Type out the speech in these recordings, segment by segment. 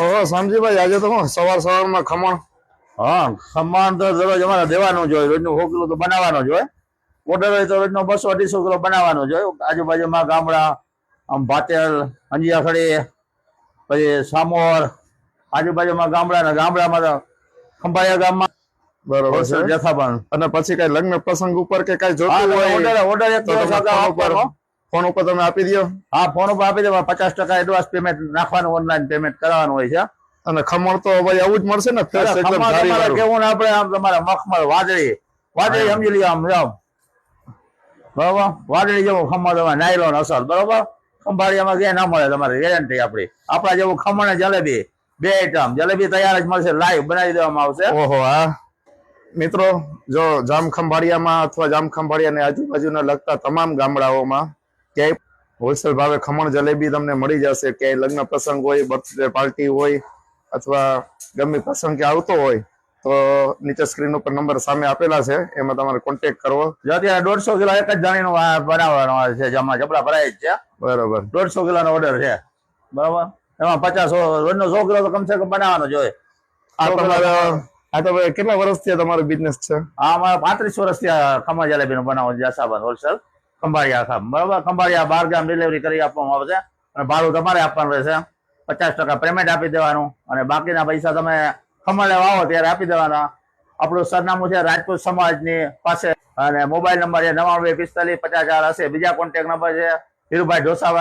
ઓહો શામજીભાઈ, આજે તો હું સવારમાં ખમણ. હા, ખમણ તો દરરોજ અમારે દેવાનું જ હોય, રોજનું 100 કિલો તો બનાવવાનું જ હોય. ઓર્ડર હોય તો રોજનો 200-250 કિલો બનાવવાનું જ હોય. આજુબાજુમાં ગામડા, આમ ભાતેલ, અંજિયાખડી, પછી સામોર, આજુબાજુમાં ગામડામાં તો ખંભાળિયા ગામમાં બરોબર છે. જથ્થાબંધ. અને પછી કઈ લગ્ન પ્રસંગ ઉપર કે કઈ જોતું હોય ઓર્ડર એક દિવસ અગાઉ આપવાનો. ફોન ઉપર તમે આપી દો. હા, ફોન ઉપર આપી દેવા. 50% એડવાન્સ પેમેન્ટ નાખવાનું, ઓનલાઈન પેમેન્ટ કરવાનું હોય છે. અને ખમણ તો ભાઈ આવું જ મળશે ને? ફ્રેશ એકદમ સારી વાળું. કેવું ને આપણે આમ તમારા મખમલ વાદળી સમજી લઈએ આમ બરોબર. વાદળી જેવું ખમણ તમારે નાયલોન અસર બરોબર. ખંભાળિયામાં ક્યાંય ના મળે, તમારી ગેરંટી આપણા જેવું ખમણ અને જલેબી 2 આઈટમ. જલેબી તૈયાર જ મળશે, લાઈવ બનાવી દેવામાં આવશે. ઓહો હા મિત્રો, જો જામ ખંભાળિયામાં અથવા જામ ખંભાળિયા ને આજુબાજુના લગતા તમામ ગામડાઓમાં ક્યાંય હોલસેલ ભાવે ખમણ જલેબી તમને મળી જશે. ક્યાંય લગ્ન પ્રસંગ હોય, બર્થડે પાર્ટી હોય, અથવા ગમે પ્રસંગ કે આવતો હોય તો નીચે સ્ક્રીન ઉપર નંબર સામે આપેલા છે, એમાં તમારે કોન્ટેક્ટ કરવો. અત્યારે 150 કિલો એક જ જાણીનું બનાવવાનો છે, જેમાં જબડા ભરાય જ છે. બરોબર. 150 કિલોનો ઓર્ડર છે બરોબર. એમાં 50 રોજનો 100 કિલો તો કમસે કમ બનાવવાનો જ હોય. આ તો કેટલા વર્ષથી તમારો બિઝનેસ છે? આ અમારે 35 વર્ષથી ખમણ જલેબીનું બનાવવાનું જથ્થાબંધ હોલસેલ ખંભાળિયા ખામ બરોબર. ખંભાળિયા 12 ગામ ડિલિવરી કરી આપવામાં આવશે અને ભાડું તમારે આપવાનું રહેશે. 50% પેમેન્ટ આપી દેવાનું અને બાકીના પૈસા તમે ખમણ લેવા આવો ત્યારે આપી દેવાના. આપણું સરનામું છે રાજપૂત સમાજની પાસે અને મોબાઈલ નંબર છે 9245508080. બીજા કોન્ટેક્ટ નંબર છે ધીરુભાઈ ઢોસા,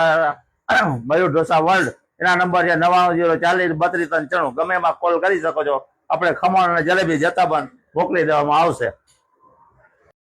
મયુર ઢોસા વર્લ્ડ. એના નંબર છે 9940403293. ગમે એમાં કોલ કરી શકો છો. આપણે ખમણ અને જલેબી જથ્થાબંધ મોકલી દેવામાં આવશે.